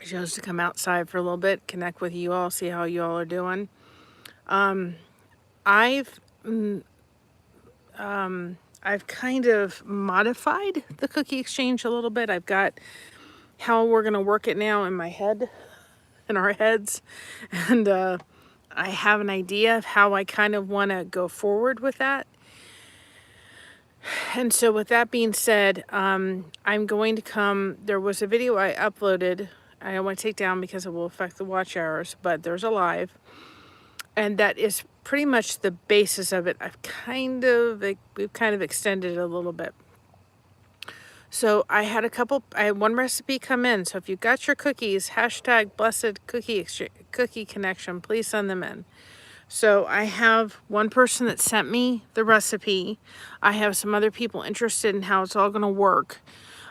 chose to come outside for a little bit, connect with you all, see how you all are doing. Um, I've mm, I've kind of modified the cookie exchange a little bit. I've got how we're gonna work it now in my head, in our heads, and I have an idea of how I kind of want to go forward with that. And so, with that being said, I'm going to come. There was a video I uploaded. I don't want to take down because it will affect the watch hours, but there's a live. And that is pretty much the basis of it. We've kind of extended it a little bit. So I had one recipe come in. So if you've got your cookies, hashtag blessed cookie connection, please send them in. So I have one person that sent me the recipe. I have some other people interested in how it's all going to work.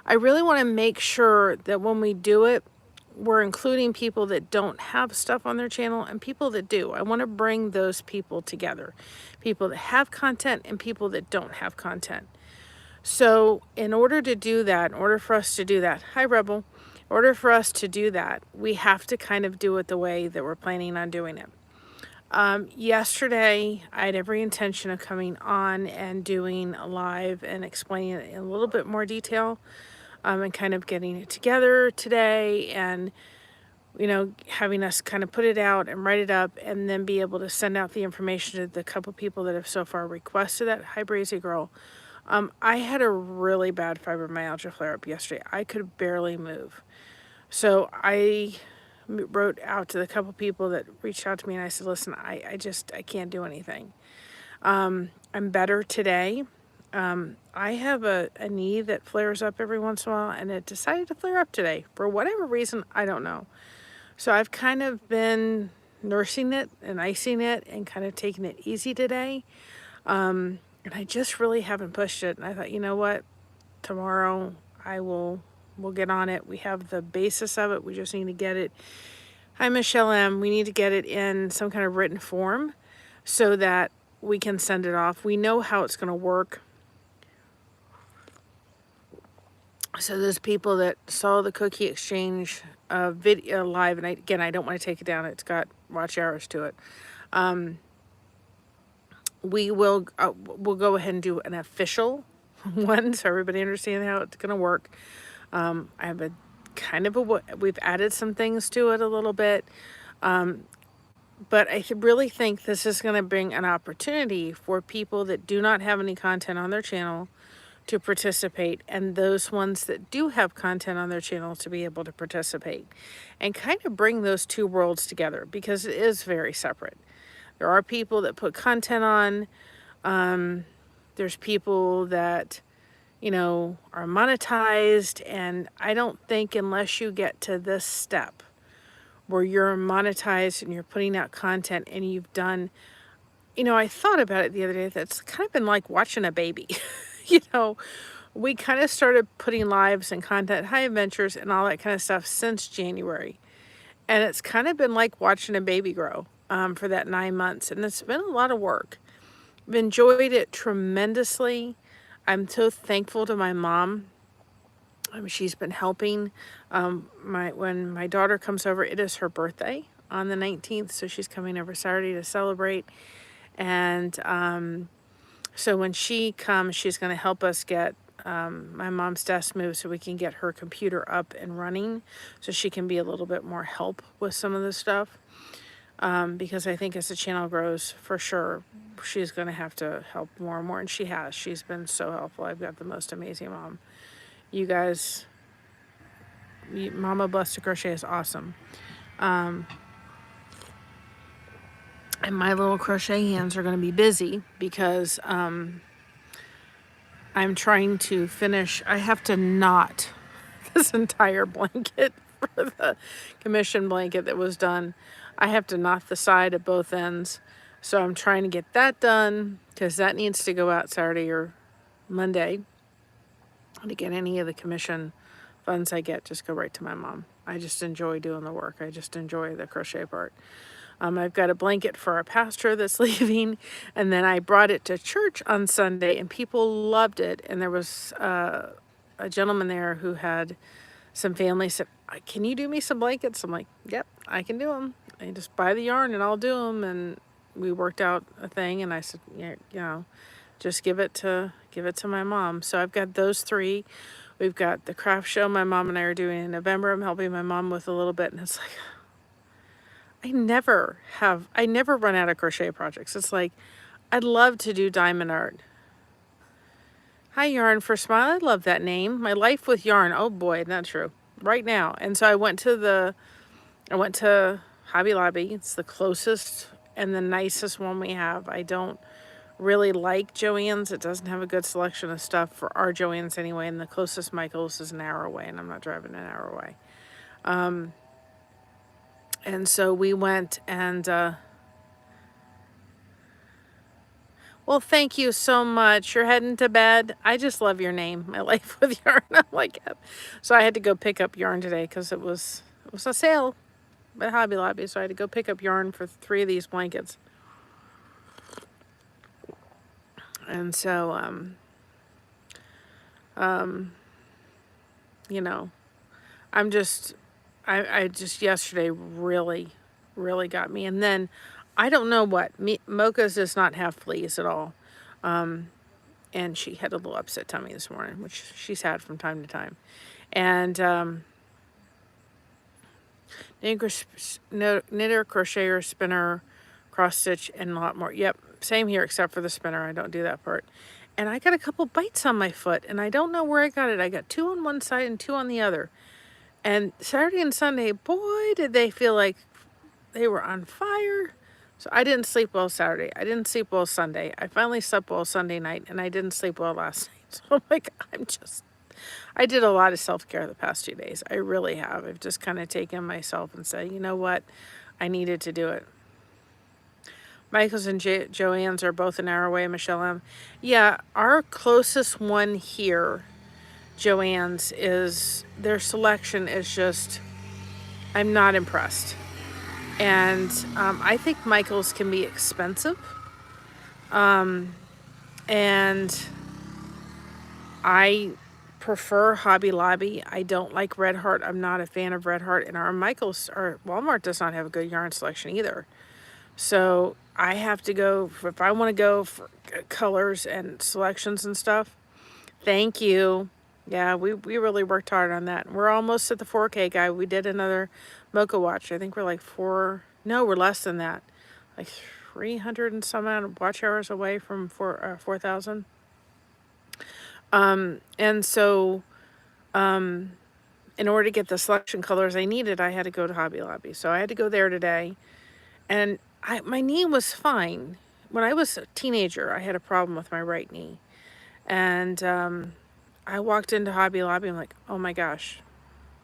I really want to make sure that when we do it, we're including people that don't have stuff on their channel and people that do. I want to bring those people together. People that have content and people that don't have content. So in order to do that, in order for us to do that, hi Rebel, in order for us to do that, we have to kind of do it the way that we're planning on doing it. Yesterday, I had every intention of coming on and doing a live and explaining it in a little bit more detail, and kind of getting it together today and, having us kind of put it out and write it up and then be able to send out the information to the couple people that have so far requested that. Hi, Brazy Girl. I had a really bad fibromyalgia flare-up yesterday. I could barely move. So I wrote out to the couple people that reached out to me and I said, listen, I can't do anything. I'm better today. I have a knee that flares up every once in a while and it decided to flare up today for whatever reason. I don't know. So I've kind of been nursing it and icing it and kind of taking it easy today. And I just really haven't pushed it. And I thought, you know what? Tomorrow we'll get on it. We have the basis of it. We just need to get it. Hi, Michelle M. We need to get it in some kind of written form so that we can send it off. We know how it's going to work. So those people that saw the cookie exchange video live, and again, I don't want to take it down. It's got watch hours to it. We'll go ahead and do an official one so everybody understands how it's going to work. I have we've added some things to it a little bit. But I really think this is going to bring an opportunity for people that do not have any content on their channel to participate, and those ones that do have content on their channel to be able to participate, and kind of bring those two worlds together because it is very separate. There are people that put content on. There's people that, are monetized, and I don't think unless you get to this step where you're monetized and you're putting out content and you've done, I thought about it the other day. That's kind of been like watching a baby. We kind of started putting lives and content, high adventures and all that kind of stuff since January. And it's kind of been like watching a baby grow for that 9 months. And it's been a lot of work. I've enjoyed it tremendously. I'm so thankful to my mom. She's been helping. When my daughter comes over, it is her birthday on the 19th. So she's coming over Saturday to celebrate. And so when she comes, she's going to help us get my mom's desk moved so we can get her computer up and running so she can be a little bit more help with some of the stuff. Because I think as the channel grows, for sure, she's going to have to help more and more. And she has. She's been so helpful. I've got the most amazing mom. You guys, Mama Blessed to Crochet is awesome. And my little crochet hands are going to be busy because I'm trying to finish. I have to knot this entire blanket for the commission blanket that was done. I have to knot the side at both ends. So I'm trying to get that done because that needs to go out Saturday or Monday. To get any of the commission funds I get, just go right to my mom. I just enjoy doing the work. I just enjoy the crochet part. I've got a blanket for our pastor that's leaving, and then I brought it to church on Sunday, and people loved it. And there was a gentleman there who had some family said, can you do me some blankets? I'm like, yep, I can do them. I just buy the yarn and I'll do them. And we worked out a thing, and I said, yeah, you know, just give it to my mom. So I've got those 3. We've got the craft show my mom and I are doing in November. I'm helping my mom with a little bit, and it's like, I never run out of crochet projects. It's like, I'd love to do diamond art. Hi, Yarn for Smile. I love that name. My life with yarn. Oh boy, not true. Right now. And so I went to Hobby Lobby. It's the closest and the nicest one we have. I don't really like Joann's. It doesn't have a good selection of stuff for our Joann's anyway. And the closest Michael's is an hour away, and I'm not driving an hour away. And so we went and, well, thank you so much. You're heading to bed. I just love your name. My life with yarn. I'm like, yep. So I had to go pick up yarn today because it was a sale at Hobby Lobby. So I had to go pick up yarn for 3 of these blankets. And so, you know, I just yesterday really got me. And then I don't know what, Mocha's does not have fleas at all. And she had a little upset tummy this morning, which she's had from time to time. And knitter, crocheter, spinner, cross stitch, and a lot more. Yep, same here except for the spinner. I don't do that part. And I got a couple bites on my foot, and I don't know where I got it. I got 2 on one side and 2 on the other. And Saturday and Sunday, boy, did they feel like they were on fire. So I didn't sleep well Saturday. I didn't sleep well Sunday. I finally slept well Sunday night, and I didn't sleep well last night. So I'm like, I did a lot of self-care the past 2 days. I really have. I've just kind of taken myself and said, you know what? I needed to do it. Michael's and Joann's are both an hour away. Michelle M. Yeah, our closest one here, Joann's, is their selection is just, I'm not impressed. And I think Michael's can be expensive. And I prefer Hobby Lobby. I don't like Red Heart. I'm not a fan of Red Heart. And our Walmart does not have a good yarn selection either. So I have to go, if I want to go for colors and selections and stuff, thank you. Yeah, we really worked hard on that. We're almost at the 4K guy. We did another Mocha watch. I think we're like we're less than that. Like 300 and some amount of watch hours away from 4,000. And so, in order to get the selection colors I needed, I had to go to Hobby Lobby. So I had to go there today. And my knee was fine. When I was a teenager, I had a problem with my right knee. And I walked into Hobby Lobby. I'm like, oh my gosh,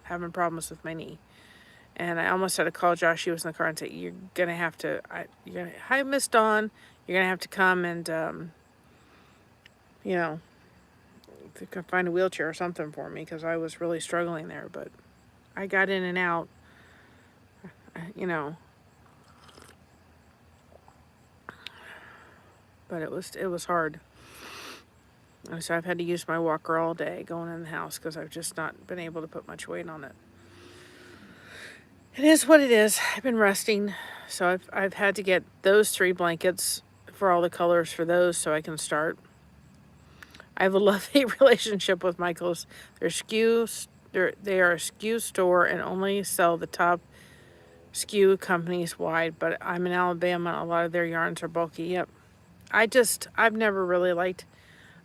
having problems with my knee. And I almost had to call Josh. He was in the car and say, you're going to have to, hi, Miss Dawn. You're going to have to come and, you know, if you can find a wheelchair or something for me, because I was really struggling there. But I got in and out, you know. But it was hard. And so I've had to use my walker all day going in the house because I've just not been able to put much weight on it. It is what it is. I've been resting, so I've had to get those 3 blankets for all the colors for those so I can start. I have a love-hate relationship with Michael's. They are a SKU store and only sell the top SKU companies wide, but I'm in Alabama. A lot of their yarns are bulky. Yep. I've never really liked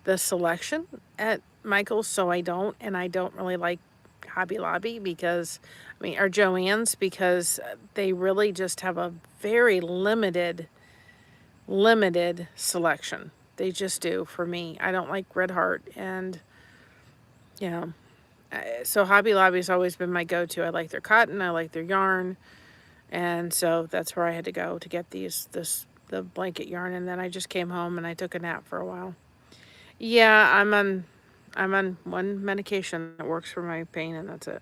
the selection at Michael's, so I don't really like Hobby Lobby because, or Joann's, because they really just have a very limited selection. They just do for me. I don't like Red Heart, and, you know, so Hobby Lobby's always been my go-to. I like their cotton, I like their yarn, and so that's where I had to go to get the blanket yarn, and then I just came home and I took a nap for a while. Yeah, I'm on one medication that works for my pain, and that's it.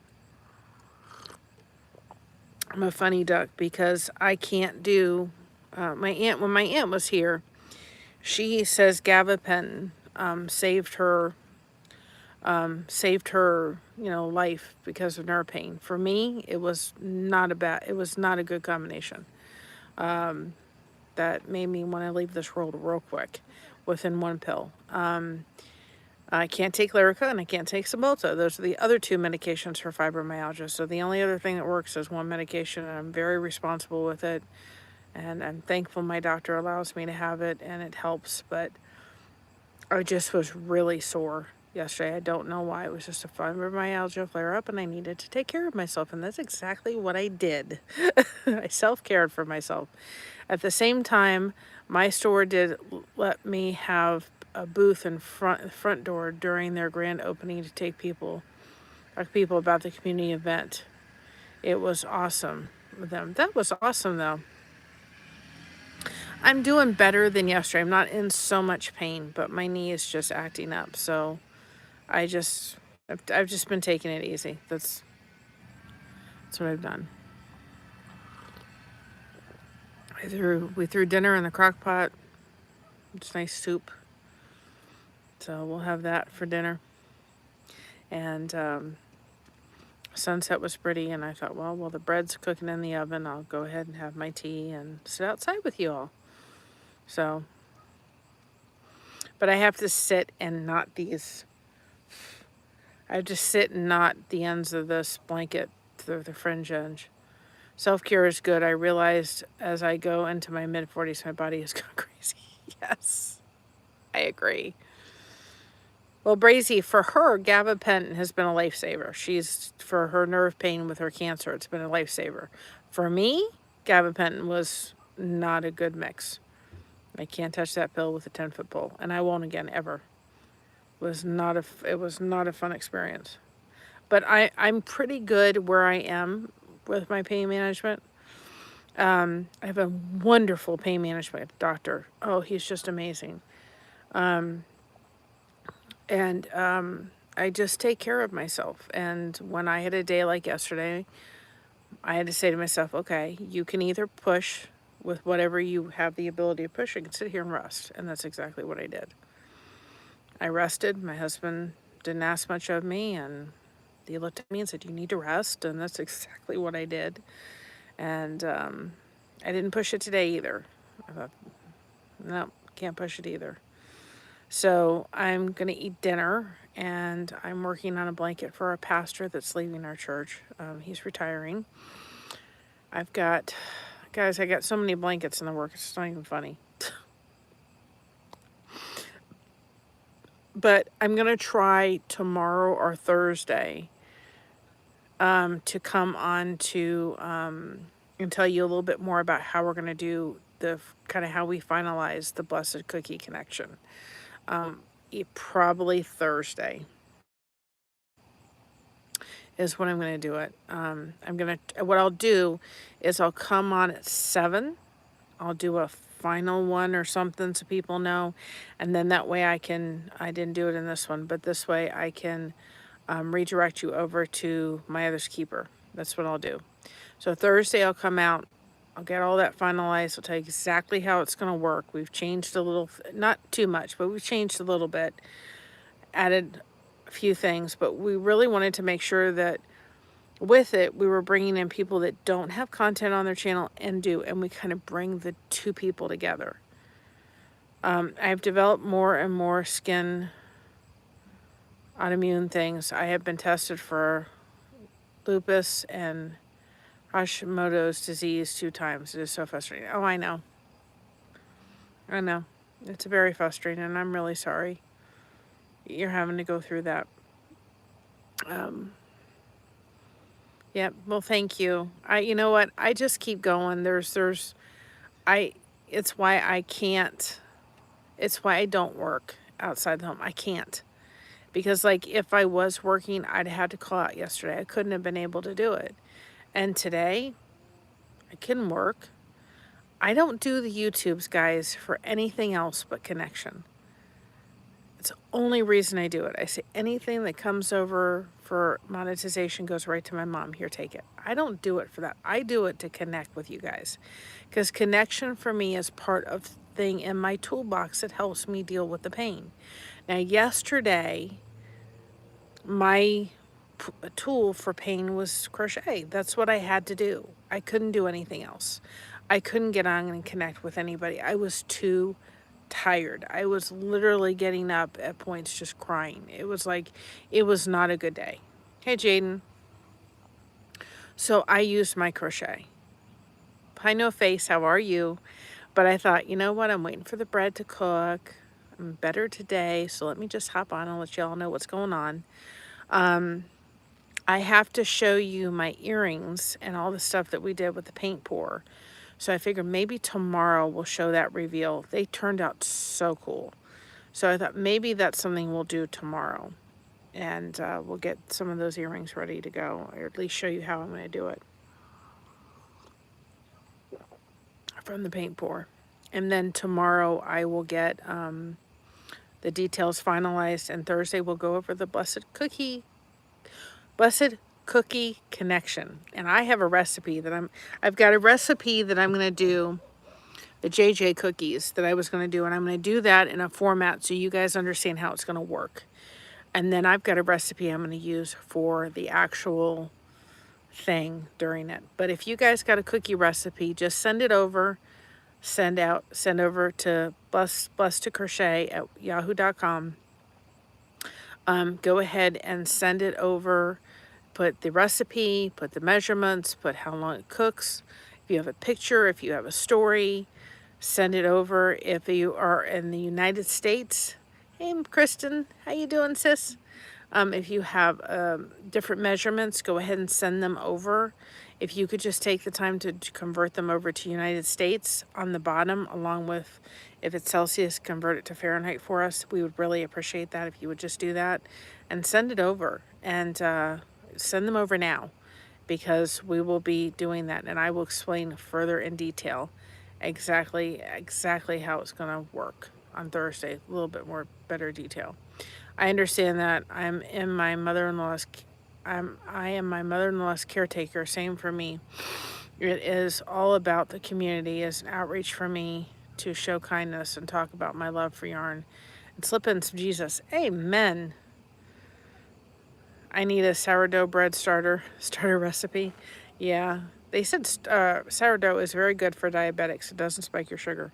I'm a funny duck because I can't do, when my aunt was here, she says gabapentin saved her saved her, life because of nerve pain. For me, it was not a good combination. That made me want to leave this world real quick within one pill. I can't take Lyrica and I can't take Cymbalta. Those are the other two medications for fibromyalgia. So the only other thing that works is one medication, and I'm very responsible with it. And I'm thankful my doctor allows me to have it and it helps. But I just was really sore yesterday. I don't know why. It was just a fibromyalgia flare up and I needed to take care of myself. And that's exactly what I did. I self-cared for myself. At the same time, my store did let me have a booth in front door during their grand opening to talk to people about the community event. It was awesome with them. That was awesome though. I'm doing better than yesterday. I'm not in so much pain, but my knee is just acting up. So I've just been taking it easy. That's what I've done. We threw dinner in the crock pot. It's nice soup. So we'll have that for dinner. And sunset was pretty, and I thought, well, while the bread's cooking in the oven, I'll go ahead and have my tea and sit outside with you all. So, but I have to sit and knot these. I have to sit and knot the ends of this blanket through the fringe edge. Self-care is good. I realized as I go into my mid-40s, my body is going crazy. Yes, I agree. Well, Brazy, for her, gabapentin has been a lifesaver. For her nerve pain with her cancer, it's been a lifesaver. For me, gabapentin was not a good mix. I can't touch that pill with a 10-foot pole, and I won't again, ever. It was not a fun experience. But I'm pretty good where I am with my pain management. I have a wonderful pain management doctor. Oh, he's just amazing. And I just take care of myself. And when I had a day like yesterday, I had to say to myself, okay, you can either push with whatever you have the ability to push, or you can sit here and rest. And that's exactly what I did. I rested. My husband didn't ask much of me, and he looked at me and said, you need to rest. And that's exactly what I did. And I didn't push it today either. I thought, no, can't push it either. So I'm going to eat dinner, and I'm working on a blanket for our pastor that's leaving our church. He's retiring. I got so many blankets in the work, it's not even funny. But I'm going to try tomorrow or Thursday to come on to and tell you a little bit more about how we're going to do the kind of how we finalize the Blessed Cookie Connection. Probably Thursday is when I'm going to do it. What I'll do is I'll come on at 7. I'll do a final one or something so people know. And then that way I didn't do it in this one, but this way I can redirect you over to my other's keeper. That's what I'll do. So Thursday I'll come out. I'll get all that finalized. I'll tell you exactly how it's going to work. We've changed a little, not too much, but we've changed a little bit. Added a few things, but we really wanted to make sure that with it, we were bringing in people that don't have content on their channel and do, and we kind of bring the two people together. I've developed more and more skin autoimmune things. I have been tested for lupus and Hashimoto's disease 2 times. It is so frustrating. Oh, I know. It's very frustrating, and I'm really sorry you're having to go through that. Yeah, well, thank you. You know what? I just keep going. It's why I can't, it's why I don't work outside the home. I can't. Because, like, if I was working, I'd have to call out yesterday. I couldn't have been able to do it. And today, I couldn't work. I don't do the YouTubes, guys, for anything else but connection. It's the only reason I do it. I say anything that comes over for monetization goes right to my mom. Here, take it. I don't do it for that. I do it to connect with you guys. Because connection for me is part of the thing in my toolbox that helps me deal with the pain. Now, yesterday, my tool for pain was crochet. That's what I had to do. I couldn't do anything else. I couldn't get on and connect with anybody. I was too tired. I was literally getting up at points just crying. It was like, it was not a good day. Hey, Jaden. So I used my crochet. Hi, no face. How are you? But I thought, you know what? I'm waiting for the bread to cook. I'm better today. So let me just hop on and let y'all know what's going on. I have to show you my earrings and all the stuff that we did with the paint pour. So I figured maybe tomorrow we'll show that reveal. They turned out so cool. So I thought maybe that's something we'll do tomorrow. And we'll get some of those earrings ready to go, or at least show you how I'm going to do it from the paint pour. And then tomorrow I will get the details finalized, and Thursday we'll go over the Blessed Cookie Connection. And I have a recipe that I've got a recipe that I'm going to do, the JJ cookies that I was going to do, and I'm going to do that in a format so you guys understand how it's going to work. And then I've got a recipe I'm going to use for the actual thing during it. But if you guys got a cookie recipe, just send it over. Send over to bless2crochet@yahoo.com. Go ahead and send it over. Put the recipe, put the measurements, put how long it cooks. If you have a picture, if you have a story, send it over. If you are in the United States, hey, Kristen, how you doing, sis? If you have different measurements, go ahead and send them over. If you could just take the time to convert them over to United States on the bottom, along with, if it's Celsius, convert it to Fahrenheit for us. We would really appreciate that if you would just do that and send it over. And send them over now, because we will be doing that, and I will explain further in detail exactly how it's going to work on Thursday, a little bit more better detail. I understand that I am my mother-in-law's caretaker. Same for me. It is all about the community, as an outreach for me to show kindness and talk about my love for yarn and slip in some Jesus. Amen. I need a sourdough bread starter recipe. Yeah, they said sourdough is very good for diabetics. It doesn't spike your sugar.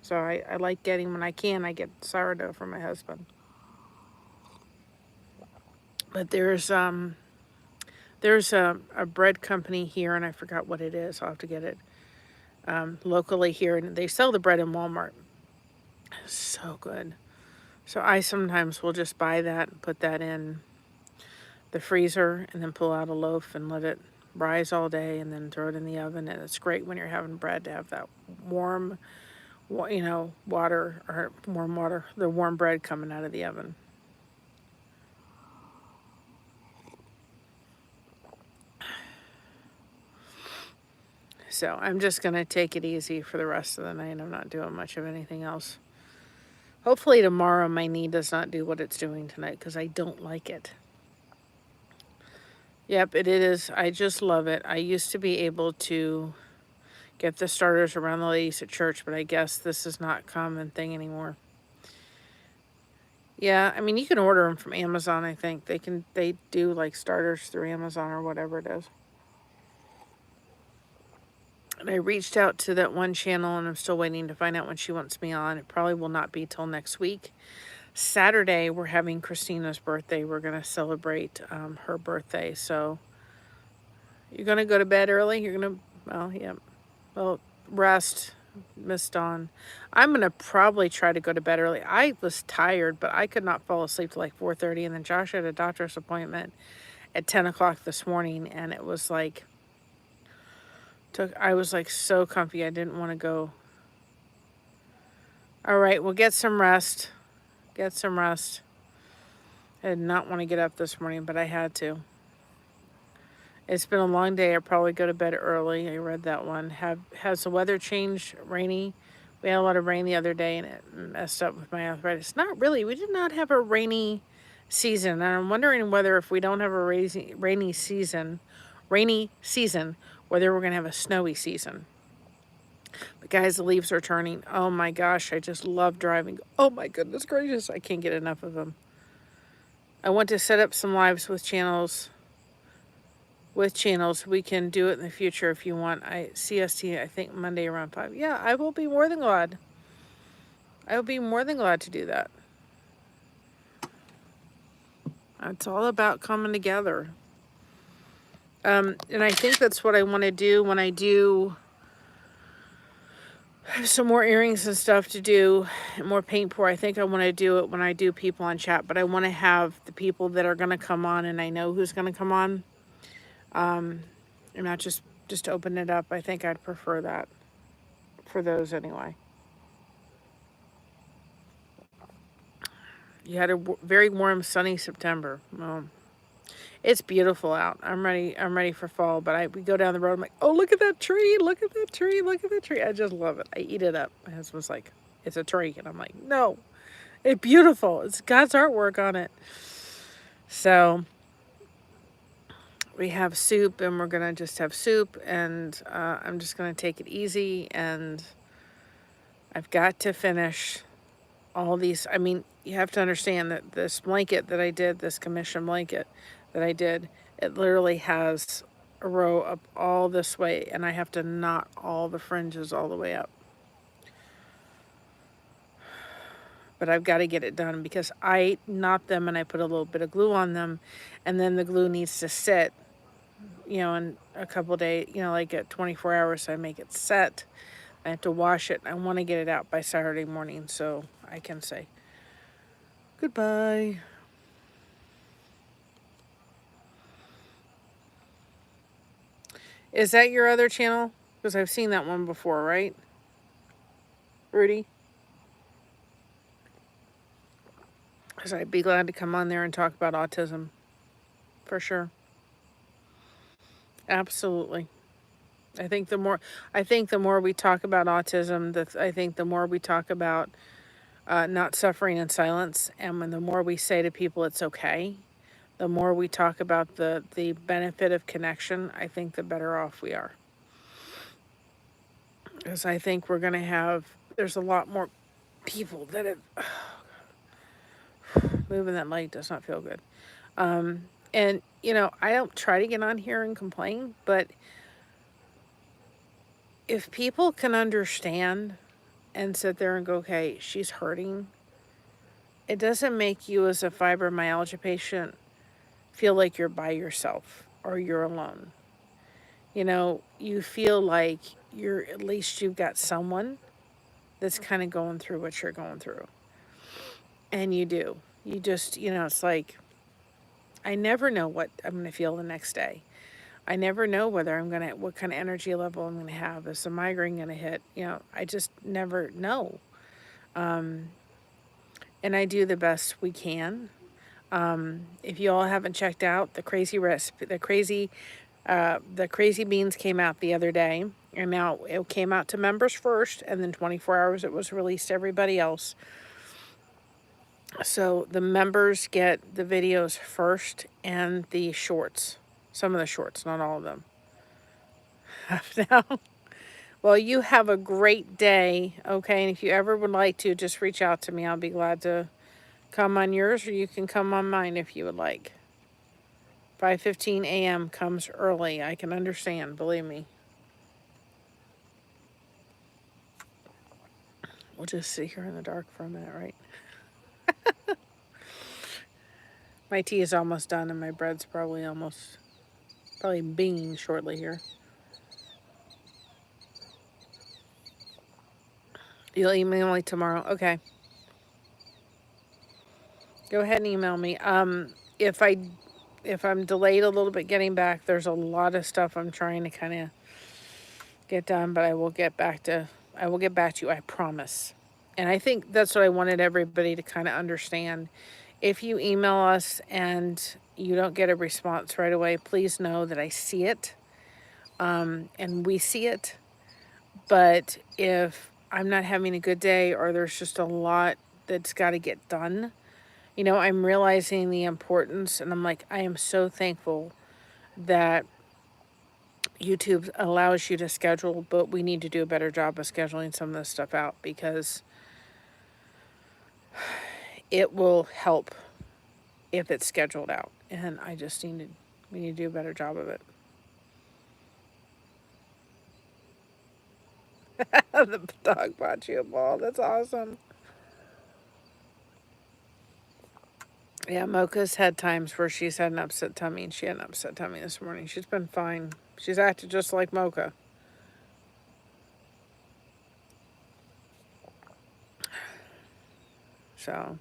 So I like getting, when I can, I get sourdough for my husband. But there's a bread company here, and I forgot what it is. I'll have to get it locally here, and they sell the bread in Walmart. It's so good. So I sometimes will just buy that and put that in the freezer, and then pull out a loaf and let it rise all day, and then throw it in the oven. And it's great when you're having bread to have that warm, water, or warm water, the warm bread coming out of the oven. So I'm just going to take it easy for the rest of the night. I'm not doing much of anything else. Hopefully tomorrow my knee does not do what it's doing tonight, because I don't like it. Yep, it is. I just love it. I used to be able to get the starters around the ladies at church, but I guess this is not a common thing anymore. Yeah, I mean, you can order them from Amazon, I think. They do like starters through Amazon or whatever it is. And I reached out to that one channel, and I'm still waiting to find out when she wants me on. It probably will not be till next week. Saturday, we're having Christina's birthday. We're going to celebrate her birthday. So you're going to go to bed early? You're going to, well, yeah. Well, rest, Miss Dawn. I'm going to probably try to go to bed early. I was tired, but I could not fall asleep till like 4:30. And then Josh had a doctor's appointment at 10 o'clock this morning. And it was like, I was like so comfy. I didn't want to go. All right, well, get some rest. Get some rest. I did not want to get up this morning, but I had to. It's been a long day. I'll probably go to bed early. I read that one. Has the weather changed? Rainy? We had a lot of rain the other day, and it messed up with my arthritis. Not really. We did not have a rainy season. And I'm wondering whether, if we don't have a rainy season, whether we're going to have a snowy season. But guys, the leaves are turning. Oh my gosh, I just love driving. Oh my goodness gracious, I can't get enough of them. I want to set up some lives with channels. We can do it in the future if you want. CST, I think Monday around 5. Yeah, I will be more than glad. I will be more than glad to do that. It's all about coming together. And I think that's what I want to do when I do have some more earrings and stuff to do, more paint pour. I think I want to do it when I do people on chat, but I want to have the people that are going to come on, and I know who's going to come on, and not just open it up. I think I'd prefer that for those anyway. You had a very warm, sunny September. Well, it's beautiful out. I'm ready for fall. But we go down the road. I'm like, oh, look at that tree! Look at that tree! Look at that tree! I just love it. I eat it up. My husband's like, it's a tree, and I'm like, no, it's beautiful. It's God's artwork on it. So we have soup, and we're gonna just have soup, and I'm just gonna take it easy. And I've got to finish all these. I mean, you have to understand that this blanket that I did, this commission blanket that I did, it literally has a row up all this way, and I have to knot all the fringes all the way up. But I've got to get it done because I knot them and I put a little bit of glue on them, and then the glue needs to sit, in a couple days, like at 24 hours, so I make it set. I have to wash it. I want to get it out by Saturday morning so I can say goodbye. Is that your other channel? Because I've seen that one before, right? Rudy? Because I'd be glad to come on there and talk about autism. For sure. Absolutely. I think the more we talk about autism, I think the more we talk about not suffering in silence, and when the more we say to people it's okay, the more we talk about the benefit of connection, I think the better off we are. Because I think we're going to have, there's a lot more people that have, moving that leg does not feel good. And, I don't try to get on here and complain, but if people can understand and sit there and go, okay, she's hurting, it doesn't make you as a fibromyalgia patient feel like you're by yourself or you're alone. You feel like at least you've got someone that's kind of going through what you're going through. And you do. You just, it's like, I never know what I'm going to feel the next day. I never know what kind of energy level I'm going to have. Is the migraine going to hit? I just never know. And I do the best we can. If you all haven't checked out the crazy recipe, the crazy beans came out the other day, and now it came out to members first, and then 24 hours it was released to everybody else. So the members get the videos first and the shorts. Some of the shorts, not all of them. Now, well, you have a great day, okay? And if you ever would like to, just reach out to me. I'll be glad to come on yours, or you can come on mine if you would like. 5:15 a.m. comes early. I can understand, believe me. We'll just sit here in the dark for a minute, right? My tea is almost done, and my bread's probably being shortly here. You'll email me tomorrow? Okay. Go ahead and email me. If I'm delayed a little bit getting back, there's a lot of stuff I'm trying to kind of get done, but I will get back to you, I promise. And I think that's what I wanted everybody to kind of understand. If you email us and you don't get a response right away, please know that I see it, and we see it. But if I'm not having a good day, or there's just a lot that's got to get done, I'm realizing the importance, and I'm like, I am so thankful that YouTube allows you to schedule, but we need to do a better job of scheduling some of this stuff out, because it will help if it's scheduled out. And we need to do a better job of it. The dog bought you a ball. That's awesome. Yeah, Mocha's had times where she's had an upset tummy, and she had an upset tummy this morning. She's been fine. She's acted just like Mocha. So,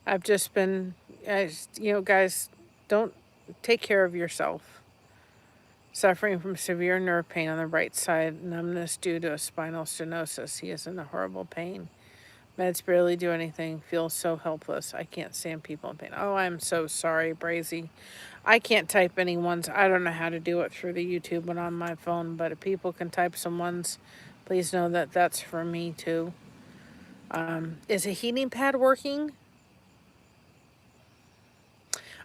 I've just been, guys, don't take care of yourself. Suffering from severe nerve pain on the right side, numbness due to a spinal stenosis. He is in a horrible pain. Meds barely do anything. Feels so helpless. I can't stand people in pain. Oh, I'm so sorry, Brazy. I can't type any ones. I don't know how to do it through the YouTube and on my phone, but if people can type some ones, please know that that's for me too. Is a heating pad working?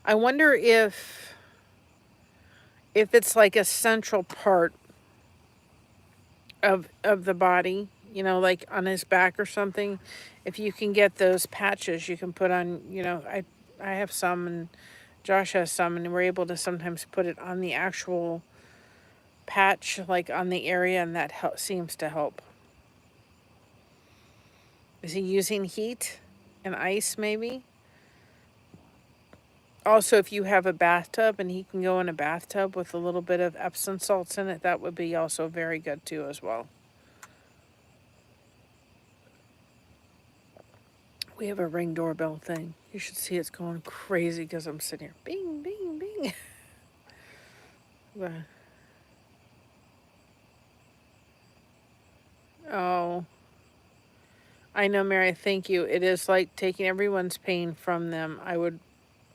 I wonder if it's like a central part of the body, like on his back or something. If you can get those patches, you can put on. I have some, and Josh has some, and we're able to sometimes put it on the actual patch, like on the area, and that seems to help. Is he using heat and ice, maybe? Also, if you have a bathtub and he can go in a bathtub with a little bit of Epsom salts in it, that would be also very good too as well. We have a Ring doorbell thing. You should see it's going crazy because I'm sitting here. Bing, bing, bing. Oh, I know, Mary. Thank you. It is like taking everyone's pain from them.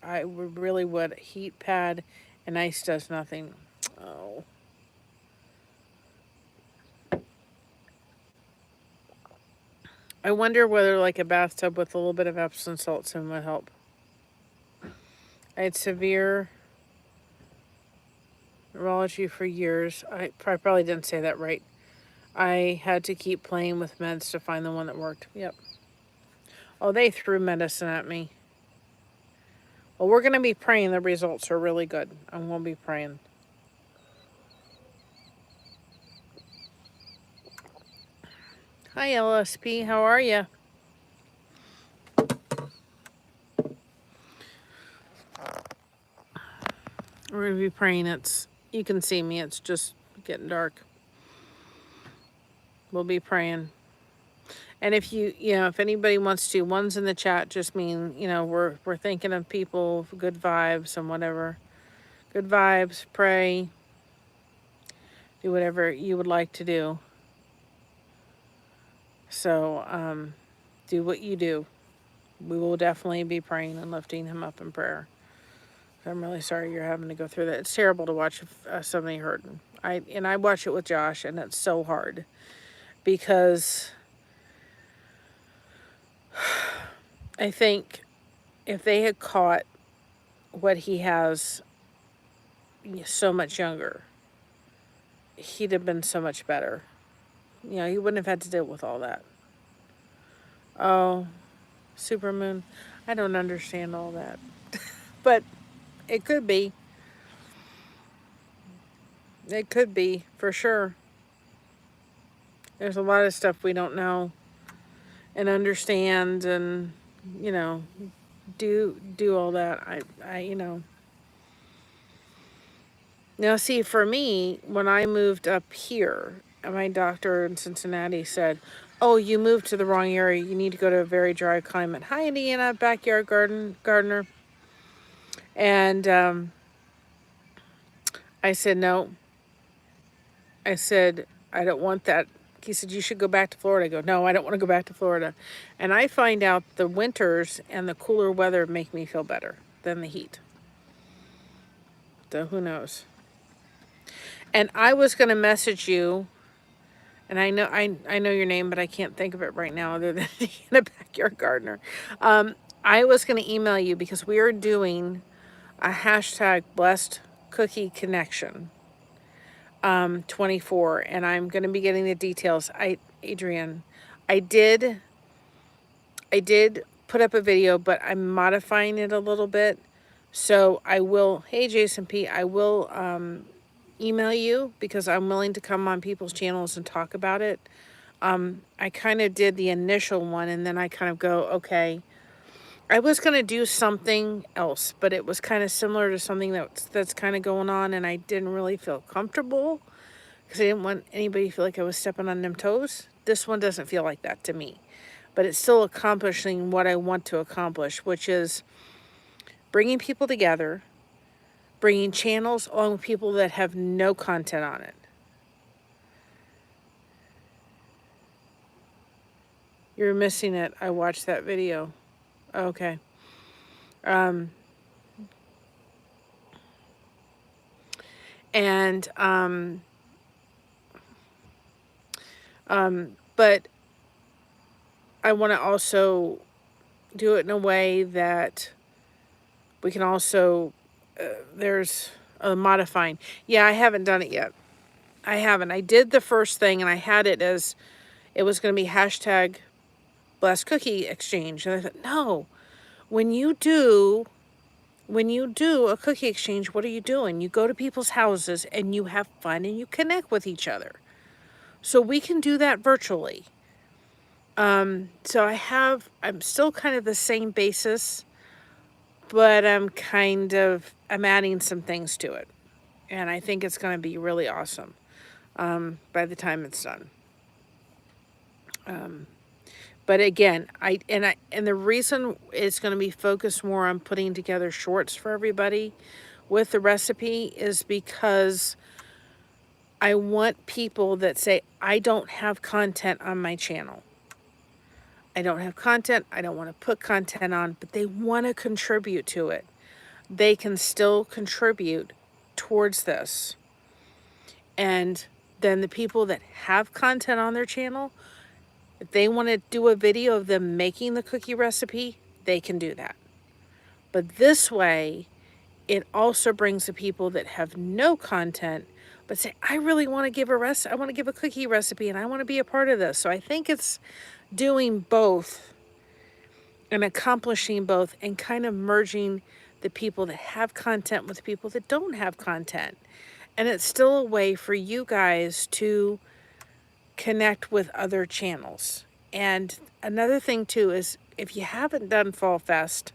I really would. Heat pad and ice does nothing. Oh. I wonder whether like a bathtub with a little bit of Epsom salts in would help. I had severe neurology for years. I probably didn't say that right. I had to keep playing with meds to find the one that worked. Yep. Oh, they threw medicine at me. Well, we're going to be praying the results are really good. I'm going to be praying. Hi, LSP. How are you? We're going to be praying. You can see me. It's just getting dark. We'll be praying. And if if anybody wants to, ones in the chat just mean, we're thinking of people, good vibes and whatever. Good vibes, pray, do whatever you would like to do. So, do what you do. We will definitely be praying and lifting him up in prayer. I'm really sorry you're having to go through that. It's terrible to watch somebody hurting. I watch it with Josh, and it's so hard because I think if they had caught what he has so much younger, he'd have been so much better. He wouldn't have had to deal with all that. Oh, supermoon. I don't understand all that. But it could be. It could be, for sure. There's a lot of stuff we don't know and understand and, do all that. Now, see, for me, when I moved up here, my doctor in Cincinnati said, oh, you moved to the wrong area. You need to go to a very dry climate. Hi, Indiana, backyard gardener. And I said, no. I said, I don't want that. He said, you should go back to Florida. I go, no, I don't want to go back to Florida. And I find out the winters and the cooler weather make me feel better than the heat. So who knows? And I was going to message you, and I know your name, but I can't think of it right now other than a backyard gardener. I was going to email you because we are doing a hashtag blessed cookie connection 24, and I'm going to be getting the details. Adrian, I did I did put up a video, but I'm modifying it a little bit. So I will, hey Jason P, I will email you because I'm willing to come on people's channels and talk about it. I kind of did the initial one and then I kind of go, okay, I was going to do something else, but it was kind of similar to something that's kind of going on, and I didn't really feel comfortable because I didn't want anybody to feel like I was stepping on them toes. This one doesn't feel like that to me, but it's still accomplishing what I want to accomplish, which is bringing people together, bringing channels along with people that have no content on it. You're missing it. I watched that video. Okay. And but I want to also do it in a way that we can also there's modifying. Yeah, I haven't done it yet. I haven't. I did the first thing and I had it as it was going to be hashtag Blessed Cookie Exchange, and I thought, no, when you do a cookie exchange, what are you doing? You go to people's houses and you have fun and you connect with each other. So we can do that virtually. So I'm still kind of the same basis, but I'm adding some things to it. And I think it's going to be really awesome by the time it's done. But again, and the reason it's going to be focused more on putting together shorts for everybody with the recipe is because I want people that say, I don't have content on my channel. I don't have content. I don't want to put content on, but they want to contribute to it. They can still contribute towards this. And then the people that have content on their channel, if they want to do a video of them making the cookie recipe, they can do that. But this way, it also brings the people that have no content, but say, I really want to give I want to give a cookie recipe and I want to be a part of this. So I think it's doing both and accomplishing both and kind of merging the people that have content with the people that don't have content. And it's still a way for you guys to connect with other channels. And another thing too is if you haven't done Fall Fest,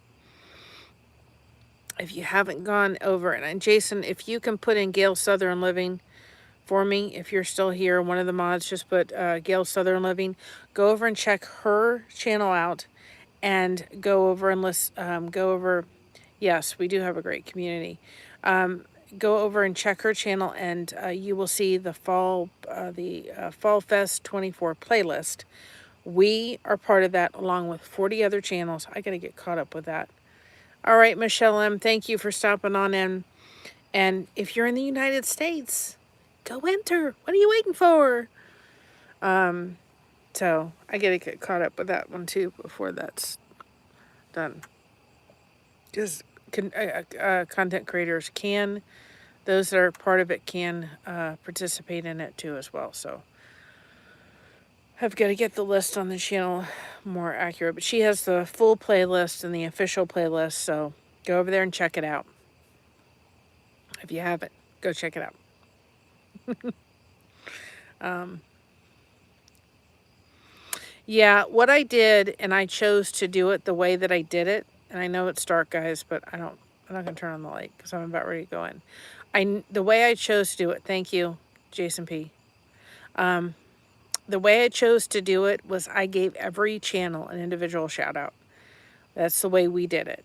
if you haven't gone over, and Jason, if you can put in Gail Southern Living for me, if you're still here, one of the mods just put Gail Southern Living, go over and check her channel out and go over and go over, yes, we do have a great community. Go over and check her channel and you will see the Fall Fest 24 playlist. We are part of that along with 40 other channels. I got to get caught up with that. All right, Michelle M., thank you for stopping on in. And if you're in the United States, go enter. What are you waiting for? So I got to get caught up with that one too before that's done. Just content creators can, those that are part of it can participate in it too as well. So I've got to get the list on the channel more accurate, but she has the full playlist and the official playlist, so go over there and check it out. If you haven't, go check it out. Yeah, what I did, and I chose to do it the way that I did it, and I know it's dark, guys, but I'm not going to turn on the light because I'm about ready to go in. The way I chose to do it, thank you, Jason P. The way I chose to do it was I gave every channel an individual shout out. That's the way we did it.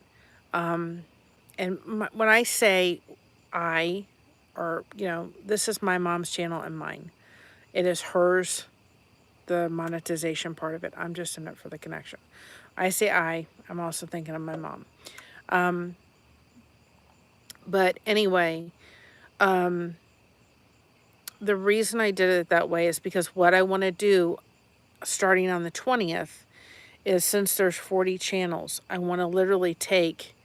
And when I say this is my mom's channel and mine. It is hers, the monetization part of it. I'm just in it for the connection. I say I'm also thinking of my mom. But anyway, the reason I did it that way is because what I want to do starting on the 20th is, since there's 40 channels, I want to literally take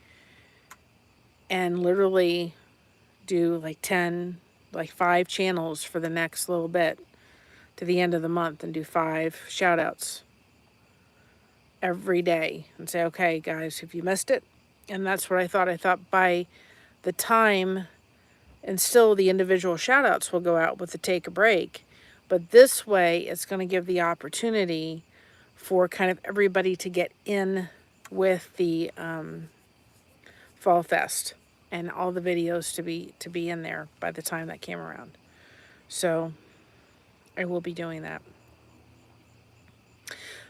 and literally do like 5 channels for the next little bit to the end of the month and do 5 shout outs. every day and say, okay, guys, if you missed it, and that's what I thought. I thought by the time, and still the individual shout outs will go out with the take a break, but this way it's going to give the opportunity for kind of everybody to get in with the Fall Fest and all the videos to be in there by the time that came around. So I will be doing that.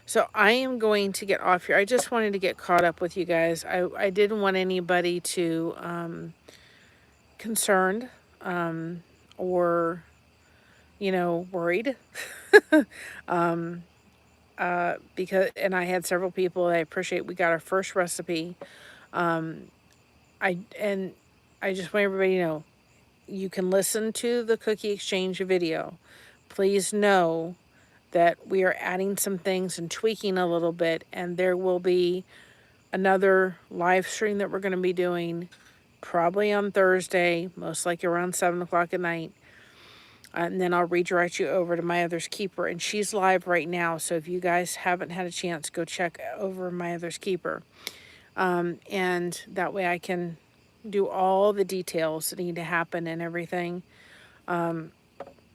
So I am going to get off here. I just wanted to get caught up with you guys. I didn't want anybody to concerned or, you know, worried. Because, and I had several people I appreciate. We got our first recipe. I just want everybody to know, you can listen to the cookie exchange video. Please know that we are adding some things and tweaking a little bit, and there will be another live stream that we're going to be doing probably on Thursday, most likely around 7 o'clock at night. And then I'll redirect you over to My Other's Keeper, and she's live right now. So if you guys haven't had a chance, go check over My Other's Keeper. And that way I can do all the details that need to happen and everything.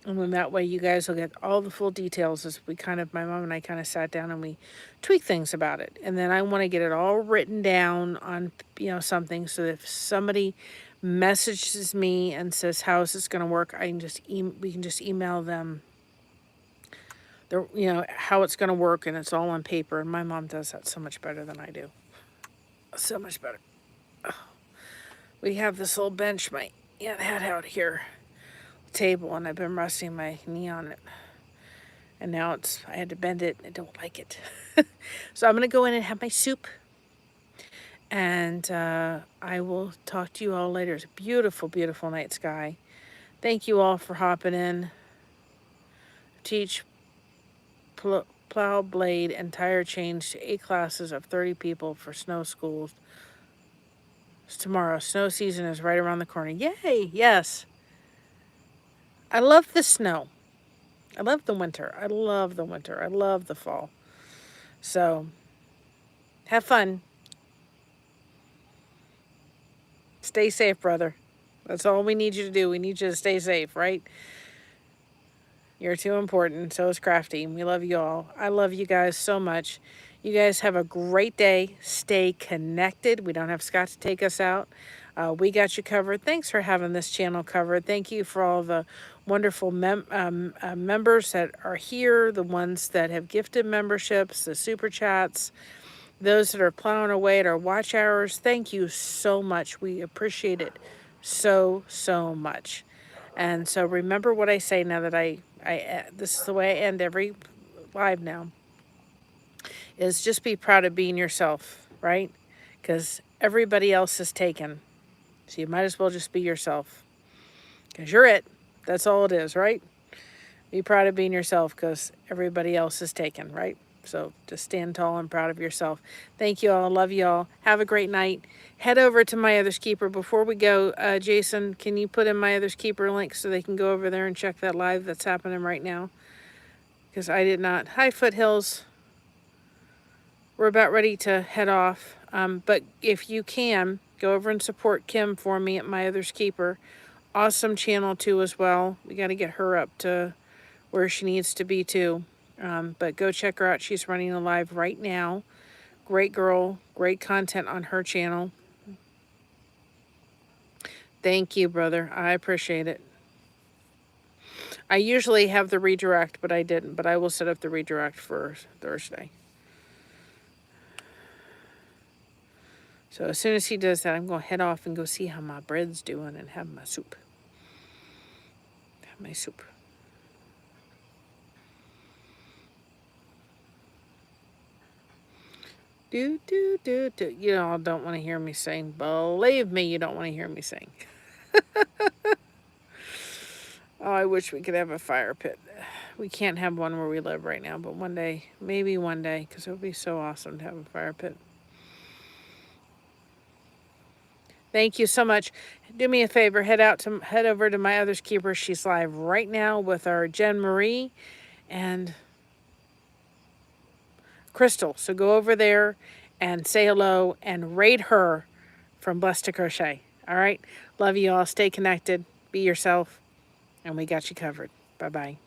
And then that way you guys will get all the full details as we kind of, my mom and I kind of sat down and we tweaked things about it. And then I want to get it all written down on, you know, something, so that if somebody messages me and says, how is this going to work, I can just we can just email them the, you know, how it's going to work, and it's all on paper. And my mom does that so much better than I do. So much better. Oh. We have this old bench my aunt had out here, table, and I've been resting my knee on it, and now I had to bend it. I don't like it. So I'm gonna go in and have my soup, and I will talk to you all later. It's a beautiful, beautiful night sky. Thank you all for hopping in. Teach plow, blade, and tire change to 8 classes of 30 people for snow schools. It's tomorrow. Snow season is right around the corner. Yay! Yes. I love the snow. I love the winter. I love the winter. I love the fall. So, have fun. Stay safe, brother. That's all we need you to do. We need you to stay safe, right? You're too important. So is Crafty. We love you all. I love you guys so much. You guys have a great day. Stay connected. We don't have Scott to take us out. We got you covered. Thanks for having this channel covered. Thank you for all the wonderful members that are here, the ones that have gifted memberships, the super chats, those that are plowing away at our watch hours. Thank you so much. We appreciate it so, so much. And so remember what I say now that this is the way I end every live now, is just be proud of being yourself, right? Because everybody else is taken. So you might as well just be yourself. Because you're it. That's all it is, right? Be proud of being yourself, because everybody else is taken, right? So just stand tall and proud of yourself. Thank you all. I love you all. Have a great night. Head over to My Other's Keeper. Before we go, Jason, can you put in My Other's Keeper link so they can go over there and check that live that's happening right now? Because I did not. Hi, Foothills. We're about ready to head off. But if you can, go over and support Kim for me at My Other's Keeper. Awesome channel too as well. We got to get her up to where she needs to be too. But go check her out. She's running a live right now. Great girl. Great content on her channel. Thank you, brother. I appreciate it. I usually have the redirect, but I didn't. But I will set up the redirect for Thursday. So as soon as he does that, I'm going to head off and go see how my bread's doing and have my soup. Have my soup. Do, do, do, do. You all don't want to hear me sing. Believe me, you don't want to hear me sing. Oh, I wish we could have a fire pit. We can't have one where we live right now, but one day, maybe one day, because it would be so awesome to have a fire pit. Thank you so much. Do me a favor, head over to My Other's Keeper. She's live right now with our Jen Marie, and Crystal. So go over there and say hello and rate her from Blessed to Crochet. All right? Love you all. Stay connected. Be yourself. And we got you covered. Bye-bye.